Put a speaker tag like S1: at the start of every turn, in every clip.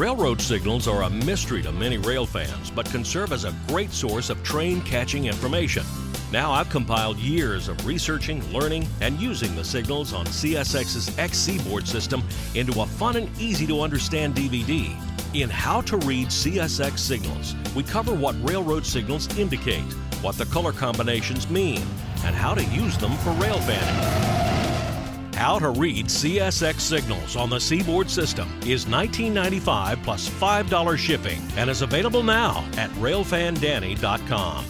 S1: Railroad signals are a mystery to many rail fans, but can serve as a great source of train-catching information. Now I've compiled years of researching, learning, and using the signals on CSX's X-Seaboard system into a fun and easy-to-understand DVD. In How to Read CSX Signals, we cover what railroad signals indicate, what the color combinations mean, and how to use them for rail fanning. How to Read CSX Signals on the Seaboard system is $19.95 plus $5 shipping and is available now at railfandanny.com.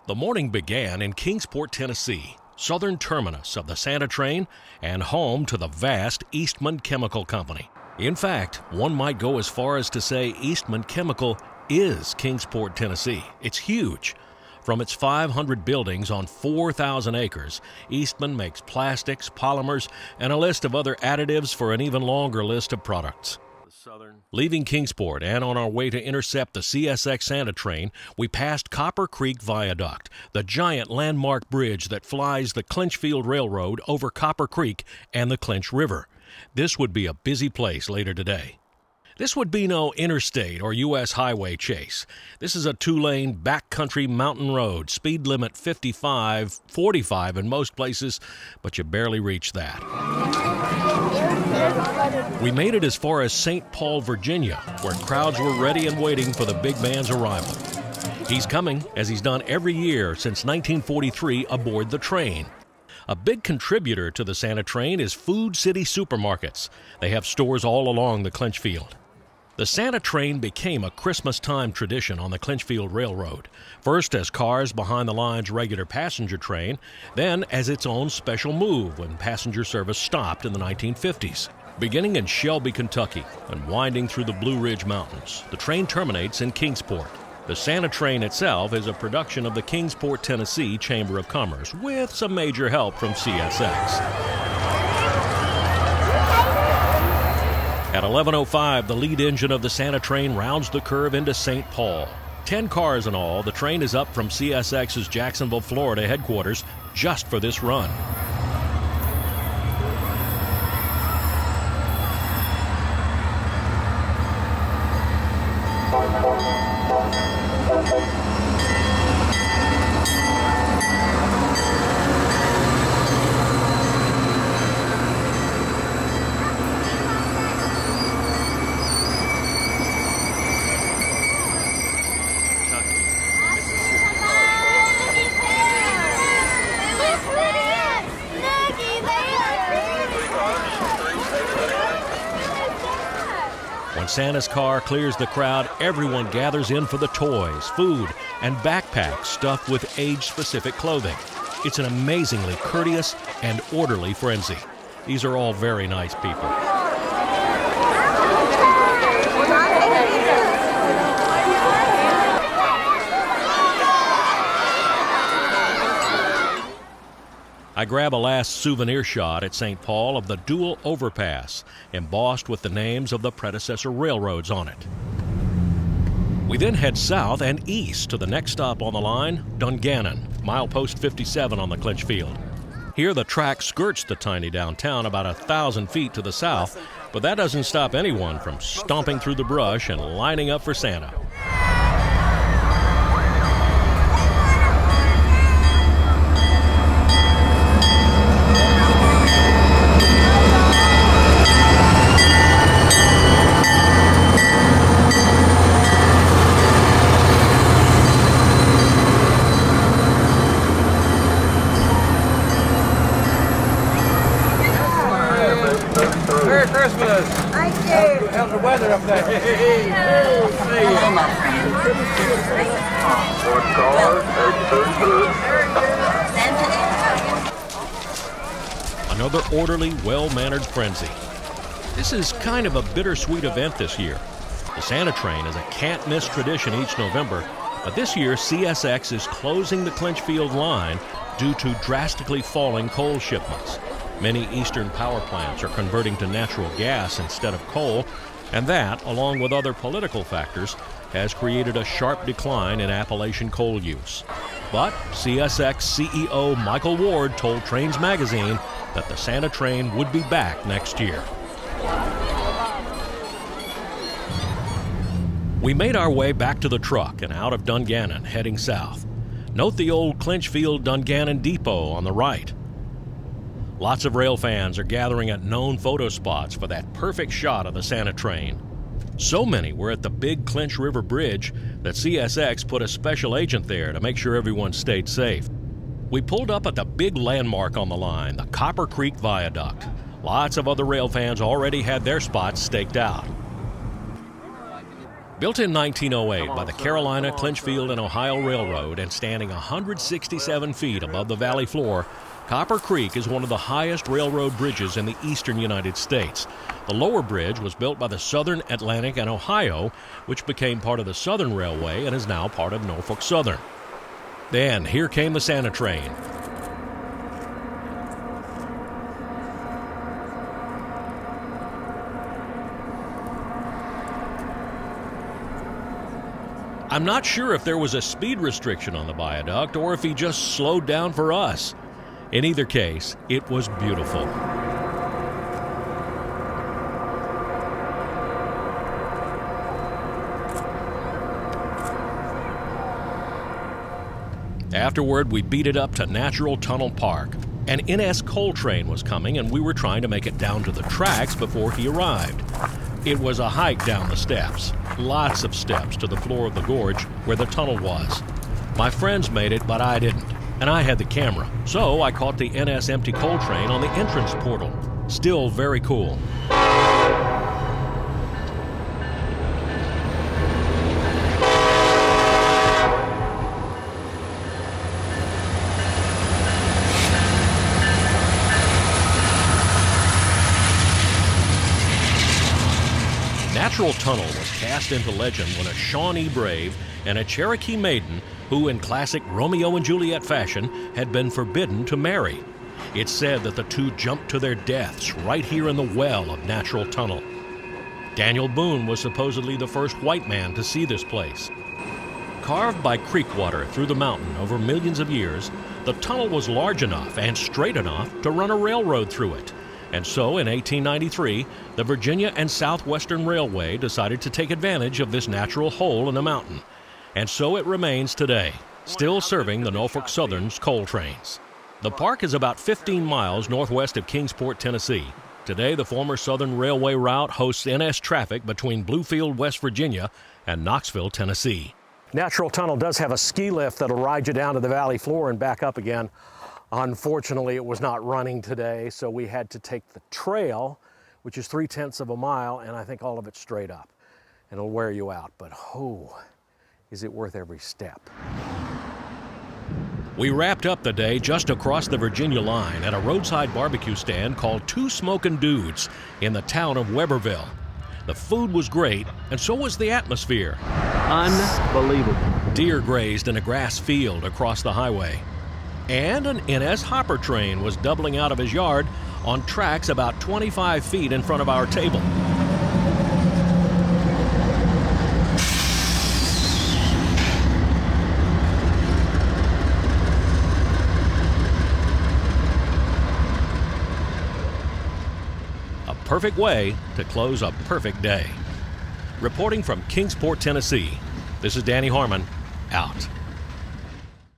S1: The morning began in Kingsport, Tennessee, southern terminus of the Santa train and home to the vast Eastman Chemical Company. In fact, one might go as far as to say Eastman Chemical is Kingsport, Tennessee. It's huge. From its 500 buildings on 4,000 acres, Eastman makes plastics, polymers, and a list of other additives for an even longer list of products. Leaving Kingsport and on our way to intercept the CSX Santa train, we passed Copper Creek Viaduct, the giant landmark bridge that flies the Clinchfield Railroad over Copper Creek and the Clinch River. This would be a busy place later today. This would be no interstate or U.S. highway chase. This is a two-lane backcountry mountain road, speed limit 55, 45 in most places, but you barely reach that. We made it as far as St. Paul, Virginia, where crowds were ready and waiting for the big band's arrival. He's coming, as he's done every year since 1943, aboard the train. A big contributor to the Santa train is Food City Supermarkets. They have stores all along the Clinchfield. The Santa train became a Christmas-time tradition on the Clinchfield Railroad, first as cars behind the line's regular passenger train, then as its own special move when passenger service stopped in the 1950s. Beginning in Shelby, Kentucky, and winding through the Blue Ridge Mountains, the train terminates in Kingsport. The Santa train itself is a production of the Kingsport, Tennessee Chamber of Commerce, with some major help from CSX. At 11:05, the lead engine of the Santa train rounds the curve into St. Paul. 10 cars in all, the train is up from CSX's Jacksonville, Florida headquarters just for this run. When Santa's car clears the crowd, everyone gathers in for the toys, food, and backpacks stuffed with age-specific clothing. It's an amazingly courteous and orderly frenzy. These are all very nice people. I grab a last souvenir shot at St. Paul of the dual overpass, embossed with the names of the predecessor railroads on it. We then head south and east to the next stop on the line, Gannon, milepost 57 on the Clinchfield. Here the track skirts the tiny downtown about 1,000 feet to the south, but that doesn't stop anyone from stomping through the brush and lining up for Santa.
S2: Merry Christmas! Thank you! How's the weather up there? Hey!
S1: Another orderly, well-mannered frenzy. This is kind of a bittersweet event this year. The Santa train is a can't-miss tradition each November, but this year CSX is closing the Clinchfield line due to drastically falling coal shipments. Many eastern power plants are converting to natural gas instead of coal, and that, along with other political factors, has created a sharp decline in Appalachian coal use. But CSX CEO Michael Ward told Trains Magazine that the Santa train would be back next year. We made our way back to the truck and out of Dungannon, heading south. Note the old Clinchfield Dungannon depot on the right. Lots of rail fans are gathering at known photo spots for that perfect shot of the Santa train. So many were at the big Clinch River Bridge that CSX put a special agent there to make sure everyone stayed safe. We pulled up at the big landmark on the line, the Copper Creek Viaduct. Lots of other rail fans already had their spots staked out. Built in 1908 by the Carolina, Clinchfield, and Ohio Railroad and standing 167 feet above the valley floor, Copper Creek is one of the highest railroad bridges in the eastern United States. The lower bridge was built by the Southern, Atlantic, and Ohio, which became part of the Southern Railway and is now part of Norfolk Southern. Then, here came the Santa train. I'm not sure if there was a speed restriction on the viaduct or if he just slowed down for us. In either case, it was beautiful. Afterward, we beat it up to Natural Tunnel Park. An NS coal train was coming and we were trying to make it down to the tracks before he arrived. It was a hike down the steps, lots of steps to the floor of the gorge where the tunnel was. My friends made it, but I didn't, and I had the camera, so I caught the NS empty coal train on the entrance portal. Still very cool. Natural Tunnel was cast into legend when a Shawnee brave and a Cherokee maiden, who in classic Romeo and Juliet fashion had been forbidden to marry. It's said that the two jumped to their deaths right here in the well of Natural Tunnel. Daniel Boone was supposedly the first white man to see this place. Carved by creek water through the mountain over millions of years, the tunnel was large enough and straight enough to run a railroad through it. And so, in 1893, the Virginia and Southwestern Railway decided to take advantage of this natural hole in the mountain. And so it remains today, still serving the Norfolk Southern's coal trains. The park is about 15 miles northwest of Kingsport, Tennessee. Today, the former Southern Railway route hosts NS traffic between Bluefield, West Virginia, and Knoxville, Tennessee. Natural Tunnel does have a ski lift that'll ride you down to the valley floor and back up again. Unfortunately, it was not running today, so we had to take the trail, which is 3/10 of a mile, and I think all of it straight up. And it'll wear you out, but oh, is it worth every step. We wrapped up the day just across the Virginia line at a roadside barbecue stand called Two Smokin' Dudes in the town of Weberville. The food was great, and so was the atmosphere.
S3: Unbelievable.
S1: Deer grazed in a grass field across the highway. And an NS hopper train was doubling out of his yard on tracks about 25 feet in front of our table. A perfect way to close a perfect day. Reporting from Kingsport, Tennessee, this is Danny Harmon, out.